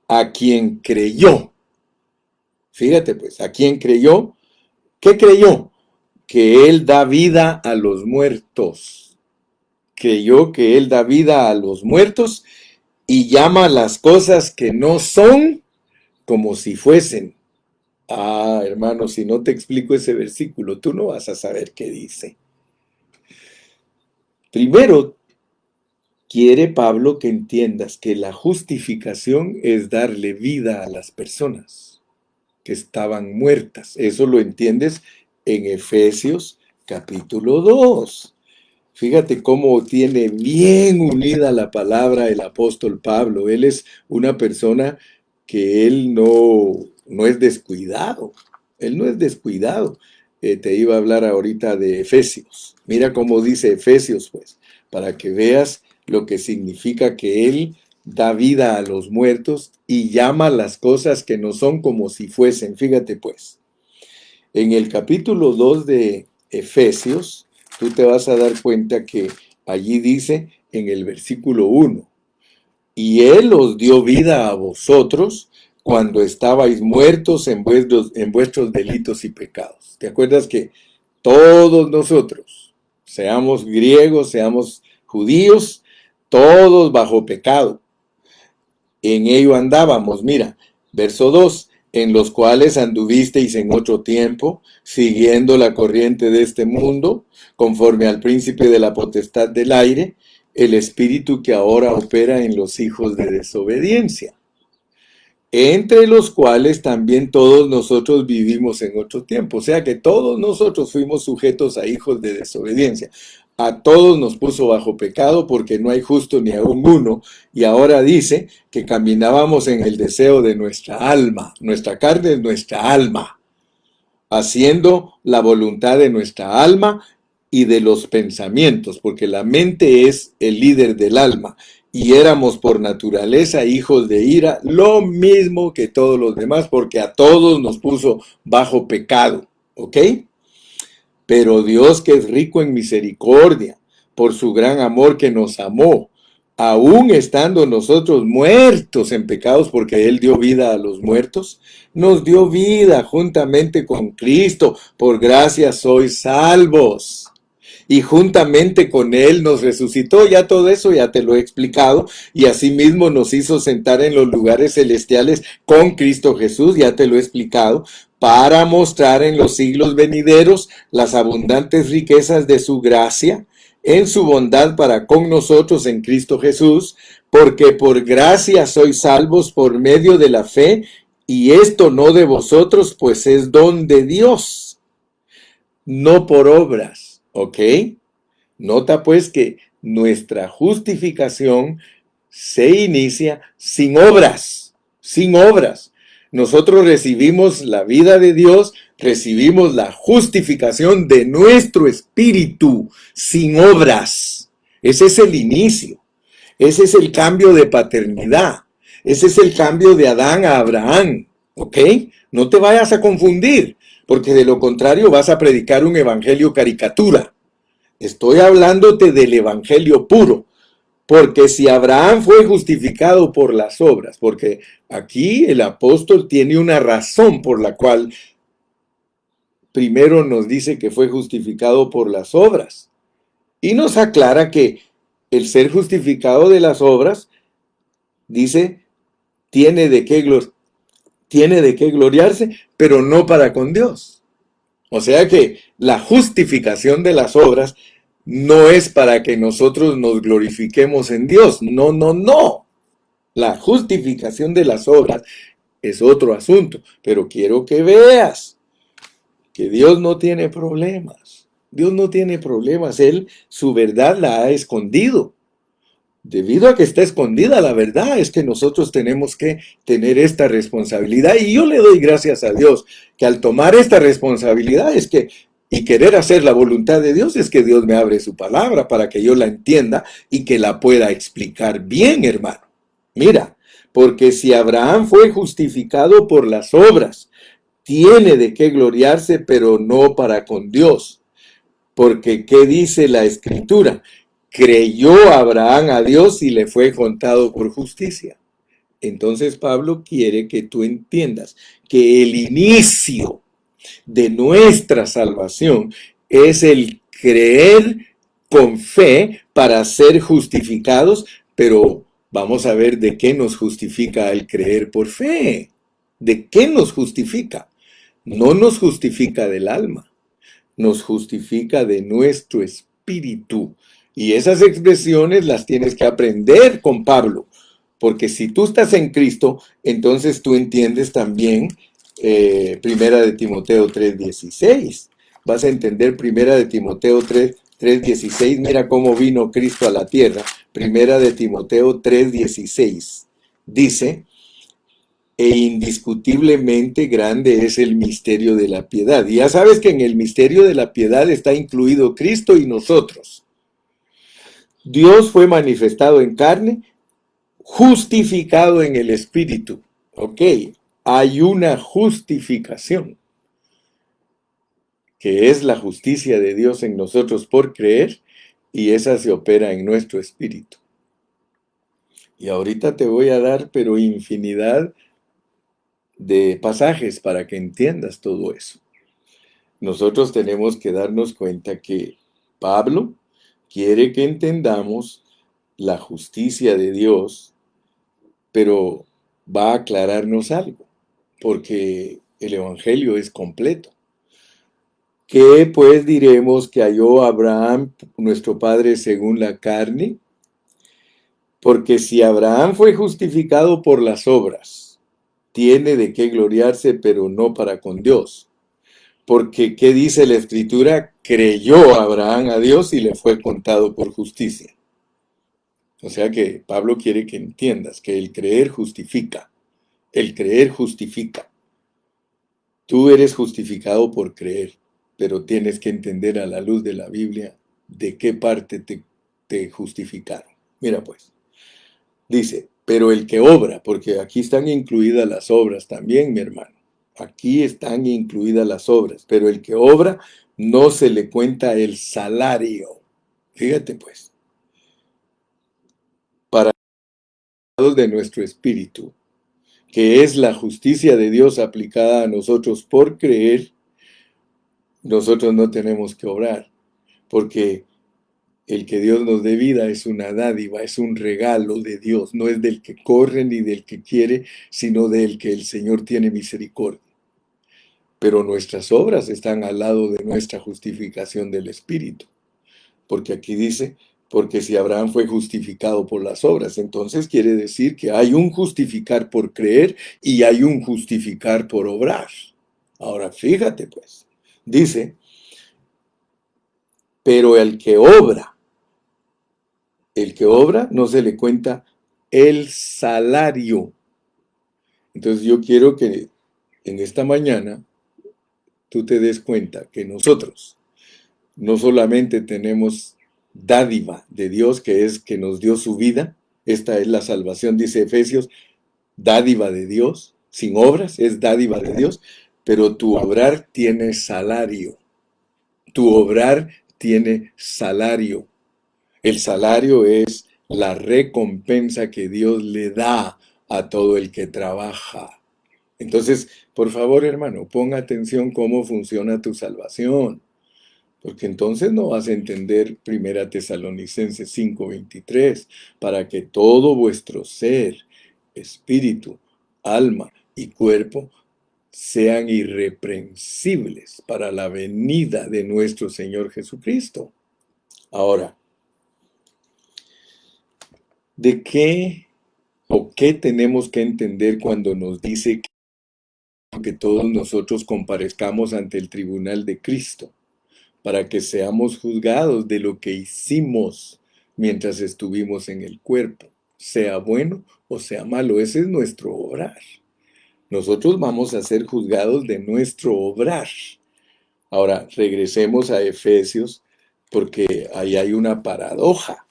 a quien creyó. Fíjate pues, ¿a quién creyó? ¿Qué creyó? Que Él da vida a los muertos. Creyó que Él da vida a los muertos y llama las cosas que no son como si fuesen. Ah, hermano, si no te explico ese versículo, tú no vas a saber qué dice. Primero, quiere Pablo que entiendas que la justificación es darle vida a las personas que estaban muertas. Eso lo entiendes en Efesios capítulo 2. Fíjate cómo tiene bien unida la palabra el apóstol Pablo. Él es una persona que él no es descuidado. Él no es descuidado. Te iba a hablar ahorita de Efesios. Mira cómo dice Efesios, pues, para que veas lo que significa que él da vida a los muertos y llama las cosas que no son como si fuesen. Fíjate, pues, en el capítulo 2 de Efesios, tú te vas a dar cuenta que allí dice en el versículo 1, y Él os dio vida a vosotros cuando estabais muertos en vuestros delitos y pecados. ¿Te acuerdas que todos nosotros, seamos griegos, seamos judíos, todos bajo pecado, en ello andábamos? Mira, verso 2, en los cuales anduvisteis en otro tiempo, siguiendo la corriente de este mundo, conforme al príncipe de la potestad del aire, el espíritu que ahora opera en los hijos de desobediencia, entre los cuales también todos nosotros vivimos en otro tiempo. O sea que todos nosotros fuimos sujetos a hijos de desobediencia. A todos nos puso bajo pecado porque no hay justo ni aún uno. Y ahora dice que caminábamos en el deseo de nuestra alma. Nuestra carne es nuestra alma, haciendo la voluntad de nuestra alma y de los pensamientos, porque la mente es el líder del alma. Y éramos por naturaleza hijos de ira, lo mismo que todos los demás, porque a todos nos puso bajo pecado. ¿Ok? Pero Dios, que es rico en misericordia, por su gran amor que nos amó, aún estando nosotros muertos en pecados, porque Él dio vida a los muertos, nos dio vida juntamente con Cristo. Por gracia sois salvos. Y juntamente con Él nos resucitó. Ya todo eso ya te lo he explicado. Y asimismo nos hizo sentar en los lugares celestiales con Cristo Jesús. Ya te lo he explicado. Para mostrar en los siglos venideros las abundantes riquezas de su gracia en su bondad para con nosotros en Cristo Jesús. Porque por gracia sois salvos por medio de la fe. Y esto no de vosotros, pues es don de Dios, no por obras. ¿Ok? Nota pues que nuestra justificación se inicia sin obras, sin obras. Nosotros recibimos la vida de Dios, recibimos la justificación de nuestro espíritu sin obras. Ese es el inicio, ese es el cambio de paternidad, ese es el cambio de Adán a Abraham, ¿ok? No te vayas a confundir, porque de lo contrario vas a predicar un evangelio caricatura. Estoy hablándote del evangelio puro. Porque si Abraham fue justificado por las obras, porque aquí el apóstol tiene una razón por la cual primero nos dice que fue justificado por las obras. Y nos aclara que el ser justificado de las obras, dice, tiene de qué gloriarse, pero no para con Dios. O sea que la justificación de las obras no es para que nosotros nos glorifiquemos en Dios. No, no, no. La justificación de las obras es otro asunto, pero quiero que veas que Dios no tiene problemas. Dios no tiene problemas. Él, su verdad la ha escondido. Debido a que está escondida la verdad, es que nosotros tenemos que tener esta responsabilidad. Y yo le doy gracias a Dios que al tomar esta responsabilidad y querer hacer la voluntad de Dios, es que Dios me abre su palabra para que yo la entienda y que la pueda explicar bien, hermano. Mira, porque si Abraham fue justificado por las obras, tiene de qué gloriarse, pero no para con Dios. Porque, ¿qué dice la Escritura? Creyó Abraham a Dios y le fue contado por justicia. Entonces Pablo quiere que tú entiendas que el inicio de nuestra salvación es el creer con fe para ser justificados, pero vamos a ver de qué nos justifica el creer por fe. ¿De qué nos justifica? No nos justifica del alma, nos justifica de nuestro espíritu. Y esas expresiones las tienes que aprender con Pablo, porque si tú estás en Cristo, entonces tú entiendes también Primera de Timoteo 3:16. Vas a entender Primera de Timoteo 3:16. Mira cómo vino Cristo a la tierra. Primera de Timoteo 3:16. Dice, e indiscutiblemente grande es el misterio de la piedad. Y ya sabes que en el misterio de la piedad está incluido Cristo y nosotros. Dios fue manifestado en carne, justificado en el Espíritu. Ok, hay una justificación, que es la justicia de Dios en nosotros por creer, y esa se opera en nuestro espíritu. Y ahorita te voy a dar, pero infinidad de pasajes para que entiendas todo eso. Nosotros tenemos que darnos cuenta que Pablo quiere que entendamos la justicia de Dios, pero va a aclararnos algo, porque el Evangelio es completo. ¿Qué pues diremos que halló Abraham, nuestro padre, según la carne? Porque si Abraham fue justificado por las obras, tiene de qué gloriarse, pero no para con Dios. Porque, ¿qué dice la Escritura? Creyó Abraham a Dios y le fue contado por justicia. O sea que Pablo quiere que entiendas que el creer justifica. El creer justifica. Tú eres justificado por creer, pero tienes que entender a la luz de la Biblia de qué parte te justificaron. Mira pues, dice, pero el que obra, porque aquí están incluidas las obras también, mi hermano. Aquí están incluidas las obras, pero el que obra no se le cuenta el salario. Fíjate pues, para de nuestro espíritu, que es la justicia de Dios aplicada a nosotros por creer, nosotros no tenemos que obrar, porque el que Dios nos dé vida es una dádiva, es un regalo de Dios, no es del que corre ni del que quiere, sino del que el Señor tiene misericordia. Pero nuestras obras están al lado de nuestra justificación del Espíritu, porque aquí dice, porque si Abraham fue justificado por las obras, entonces quiere decir que hay un justificar por creer y hay un justificar por obrar. Ahora fíjate pues, dice, pero el que obra no se le cuenta el salario. Entonces yo quiero que en esta mañana tú te des cuenta que nosotros no solamente tenemos dádiva de Dios, que es que nos dio su vida, esta es la salvación, dice Efesios, dádiva de Dios, sin obras, es dádiva de Dios, pero tu obrar tiene salario. Tu obrar tiene salario. El salario es la recompensa que Dios le da a todo el que trabaja. Entonces, por favor, hermano, ponga atención cómo funciona tu salvación, porque entonces no vas a entender Primera Tesalonicenses 5:23, para que todo vuestro ser, espíritu, alma y cuerpo sean irreprensibles para la venida de nuestro Señor Jesucristo. Ahora, ¿de qué o qué tenemos que entender cuando nos dice que todos nosotros comparezcamos ante el tribunal de Cristo, para que seamos juzgados de lo que hicimos mientras estuvimos en el cuerpo, sea bueno o sea malo? Ese es nuestro obrar. Nosotros vamos a ser juzgados de nuestro obrar. Ahora, regresemos a Efesios, porque ahí hay una paradoja.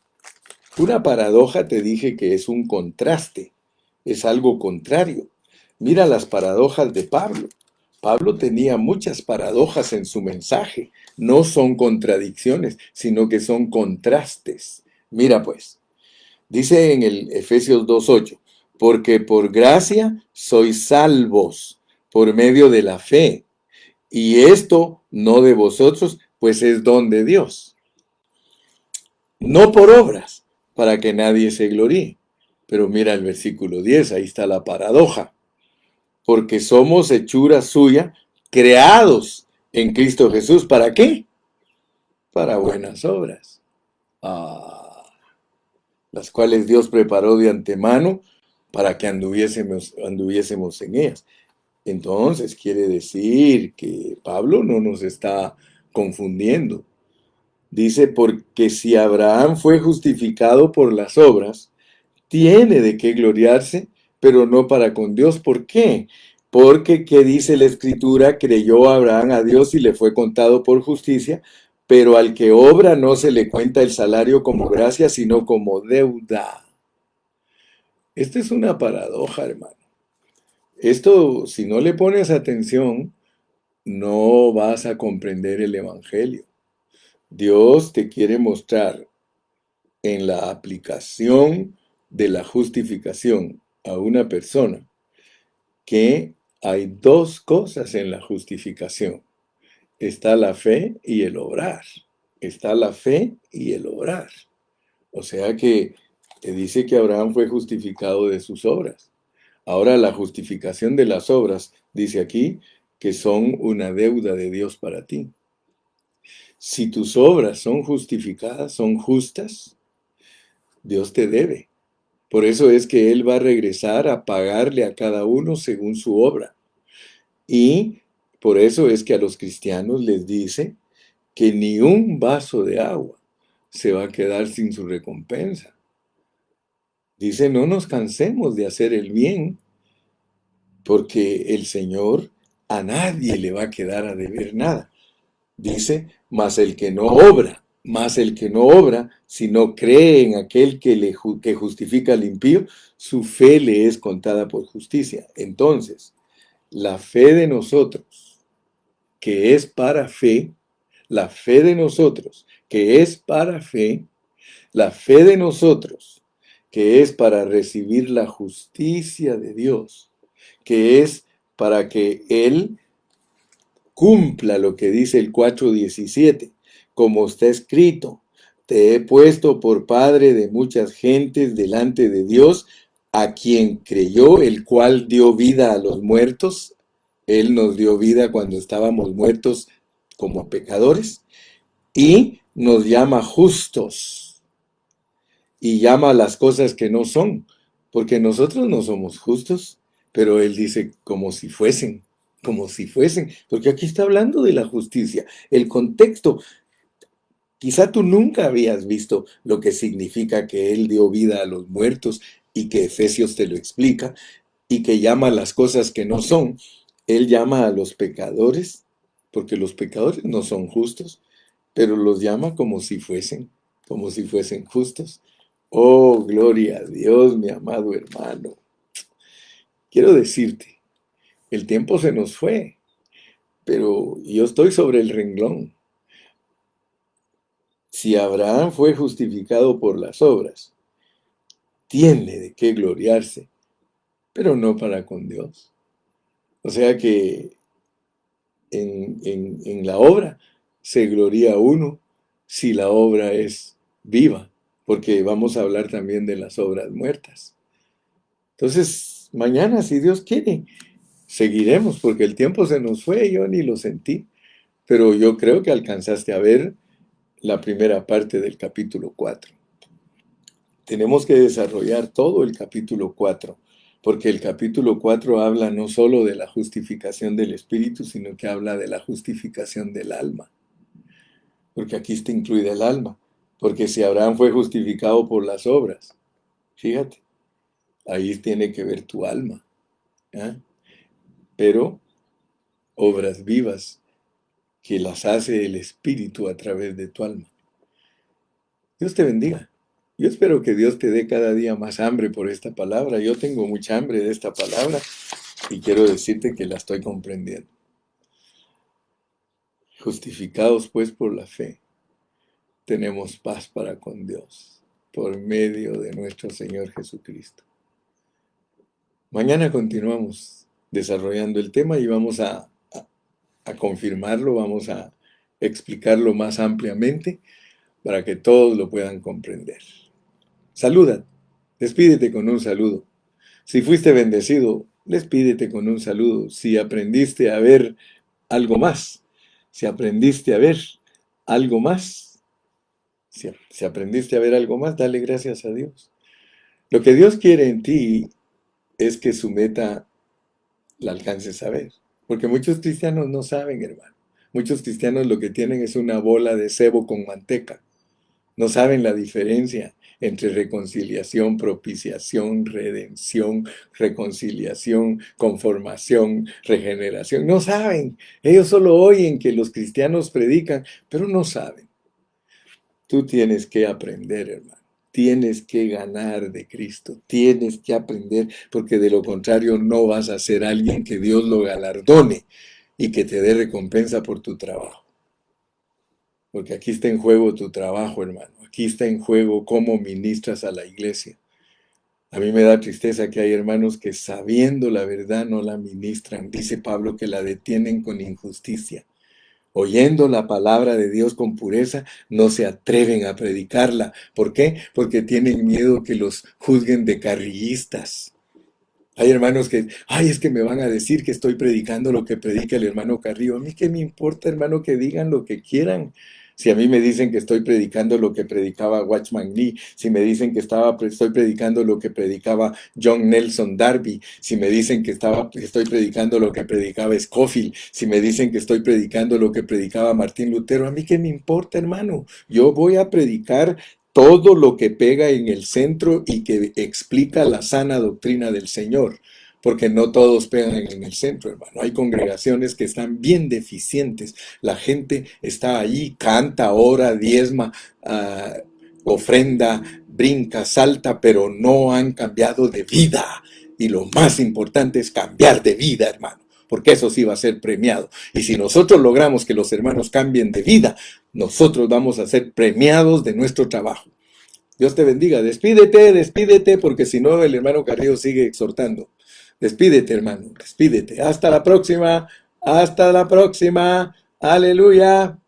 Una paradoja, te dije que es un contraste, es algo contrario. Mira las paradojas de Pablo. Pablo tenía muchas paradojas en su mensaje. No son contradicciones, sino que son contrastes. Mira pues, dice en el Efesios 2:8, porque por gracia sois salvos por medio de la fe, y esto no de vosotros, pues es don de Dios, no por obras, para que nadie se gloríe. Pero mira el versículo 10, ahí está la paradoja. Porque somos hechura suya, creados en Cristo Jesús. ¿Para qué? Para buenas obras. Las cuales Dios preparó de antemano para que anduviésemos en ellas. Entonces quiere decir que Pablo no nos está confundiendo. Dice, porque si Abraham fue justificado por las obras, tiene de qué gloriarse, pero no para con Dios. ¿Por qué? Porque, ¿qué dice la Escritura? Creyó Abraham a Dios y le fue contado por justicia, pero al que obra no se le cuenta el salario como gracia, sino como deuda. Esta es una paradoja, hermano. Esto, si no le pones atención, no vas a comprender el Evangelio. Dios te quiere mostrar en la aplicación de la justificación a una persona que hay dos cosas en la justificación. Está la fe y el obrar. Está la fe y el obrar. O sea que te dice que Abraham fue justificado de sus obras. Ahora la justificación de las obras, dice aquí, que son una deuda de Dios para ti. Si tus obras son justificadas, son justas, Dios te debe. Por eso es que Él va a regresar a pagarle a cada uno según su obra. Y por eso es que a los cristianos les dice que ni un vaso de agua se va a quedar sin su recompensa. Dice, no nos cansemos de hacer el bien, porque el Señor a nadie le va a quedar a deber nada. Dice, mas el que no obra, si no cree en aquel que justifica al impío, su fe le es contada por justicia. Entonces, la fe de nosotros, que es para fe, la fe de nosotros, que es para fe, la fe de nosotros, que es para recibir la justicia de Dios, que es para que Él cumpla lo que dice el 4:17, como está escrito, te he puesto por padre de muchas gentes delante de Dios, a quien creyó, el cual dio vida a los muertos. Él nos dio vida cuando estábamos muertos como pecadores y nos llama justos y llama a las cosas que no son, porque nosotros no somos justos, pero Él dice como si fuesen, porque aquí está hablando de la justicia. El contexto, quizá tú nunca habías visto lo que significa que Él dio vida a los muertos y que Efesios te lo explica, y que llama a las cosas que no son. Él llama a los pecadores, porque los pecadores no son justos, pero los llama como si fuesen justos. Oh, gloria a Dios, mi amado hermano. Quiero decirte, el tiempo se nos fue, pero yo estoy sobre el renglón. Si Abraham fue justificado por las obras, tiene de qué gloriarse, pero no para con Dios. O sea que en la obra se gloria uno si la obra es viva, porque vamos a hablar también de las obras muertas. Entonces, mañana, si Dios quiere, seguiremos, porque el tiempo se nos fue, yo ni lo sentí, pero yo creo que alcanzaste a ver la primera parte del capítulo 4. Tenemos que desarrollar todo el capítulo 4, porque el capítulo 4 habla no solo de la justificación del espíritu, sino que habla de la justificación del alma, porque aquí está incluida el alma, porque si Abraham fue justificado por las obras, fíjate, ahí tiene que ver tu alma, ¿eh? Pero obras vivas que las hace el espíritu a través de tu alma. Dios te bendiga. Yo espero que Dios te dé cada día más hambre por esta palabra. Yo tengo mucha hambre de esta palabra y quiero decirte que la estoy comprendiendo. Justificados pues por la fe, tenemos paz para con Dios por medio de nuestro Señor Jesucristo. Mañana continuamos desarrollando el tema y vamos a confirmarlo, vamos a explicarlo más ampliamente para que todos lo puedan comprender. Saluda, despídete con un saludo. Si fuiste bendecido, despídete con un saludo. Si aprendiste a ver algo más, si aprendiste a ver algo más, si aprendiste a ver algo más, dale gracias a Dios. Lo que Dios quiere en ti es que su meta la alcances a ver. Porque muchos cristianos no saben, hermano. Muchos cristianos lo que tienen es una bola de cebo con manteca. No saben la diferencia entre reconciliación, propiciación, redención, reconciliación, conformación, regeneración. No saben. Ellos solo oyen que los cristianos predican, pero no saben. Tú tienes que aprender, hermano. Tienes que ganar de Cristo. Tienes que aprender, porque de lo contrario no vas a ser alguien que Dios lo galardone y que te dé recompensa por tu trabajo. Porque aquí está en juego tu trabajo, hermano. Aquí está en juego cómo ministras a la iglesia. A mí me da tristeza que hay hermanos que sabiendo la verdad no la ministran. Dice Pablo que la detienen con injusticia. Oyendo la palabra de Dios con pureza, no se atreven a predicarla. ¿Por qué? Porque tienen miedo que los juzguen de carrillistas. Hay hermanos que, ay, es que me van a decir que estoy predicando lo que predica el hermano Carrillo. A mí qué me importa, hermano, que digan lo que quieran. Si a mí me dicen que estoy predicando lo que predicaba Watchman Nee, si me dicen que estoy predicando lo que predicaba John Nelson Darby, si me dicen que estoy predicando lo que predicaba Scofield, si me dicen que estoy predicando lo que predicaba Martín Lutero, a mí qué me importa, hermano. Yo voy a predicar todo lo que pega en el centro y que explica la sana doctrina del Señor, porque no todos pegan en el centro, hermano. Hay congregaciones que están bien deficientes. La gente está allí, canta, ora, diezma, ofrenda, brinca, salta, pero no han cambiado de vida. Y lo más importante es cambiar de vida, hermano, porque eso sí va a ser premiado. Y si nosotros logramos que los hermanos cambien de vida, nosotros vamos a ser premiados de nuestro trabajo. Dios te bendiga. Despídete, porque si no el hermano Carrillo sigue exhortando. Despídete, hermano, despídete. Hasta la próxima. Aleluya.